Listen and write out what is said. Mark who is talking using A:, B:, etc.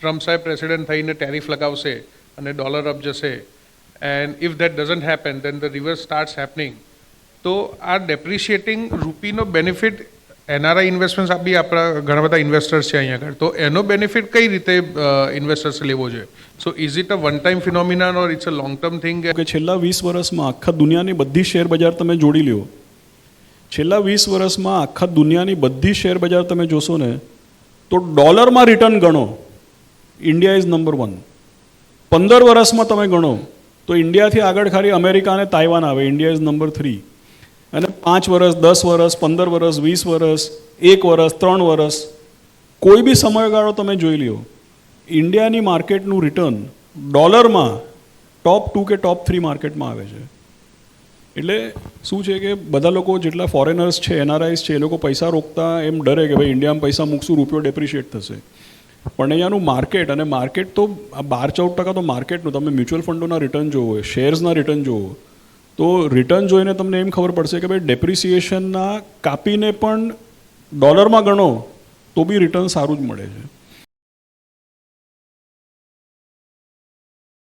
A: Trump સાહેબ president થઈને tariff લગાવશે અને ડોલર અપ જશે and if that doesn't happen then the reverse starts happening, તો આ ડેપ્રિશિએટિંગ રૂપીનો બેનિફિટ એનઆરઆઈ ઇન્વેસ્ટમેન્ટ બી આપણા ઘણા બધા ઇન્વેસ્ટર્સ છે અહીંયા આગળ, તો એનો બેનિફિટ કઈ રીતે ઇન્વેસ્ટર્સે લેવો જોઈએ? So is it a one time phenomenon or it's a long term thing?
B: કે છેલ્લા 20 વર્ષમાં આખા દુનિયાની બધી શેર બજાર તમે જોડી લ્યો, છેલ્લા 20 વર્ષમાં આખા દુનિયાની બધી શેર બજાર તમે જોશો ને તો ડોલરમાં રિટર્ન ગણો, ઇન્ડિયા ઇઝ નંબર 1. 15 વર્ષમાં તમે ગણો તો ઇન્ડિયાથી આગળ ખાલી અમેરિકા અને તાઇવાન આવે, ઇન્ડિયા ઇઝ નંબર 3. અને 5 વર્ષ, 10 વર્ષ, 15 વર્ષ, 20 વર્ષ, 1 વર્ષ, 3 વર્ષ, કોઈ બી સમયગાળો તમે જોઈ લ્યો, ઇન્ડિયાની માર્કેટનું રિટર્ન ડોલરમાં ટોપ 2 કે ટોપ 3 માર્કેટમાં આવે છે. એટલે શું છે કે બધા લોકો જેટલા ફોરેનર્સ છે, એનઆરઆઈસ છે, એ લોકો પૈસા રોકતા એમ ડરે કે ભાઈ ઇન્ડિયામાં પૈસા મૂકશું રૂપિયો ડેપ્રિશિએટ થશે. પણ અહીંયાનું માર્કેટ, અને માર્કેટ તો આ 12-14% તો માર્કેટનું, તમે મ્યુચ્યુઅલ ફંડોના રિટર્ન જોવો, શેર્સના રિટર્ન જોવો, તો રિટર્ન જોઈને તમને એમ ખબર પડશે કે ભાઈ ડેપ્રિસિએશનના કાપીને પણ ડોલરમાં ગણો તો બી રિટર્ન સારું જ મળે છે.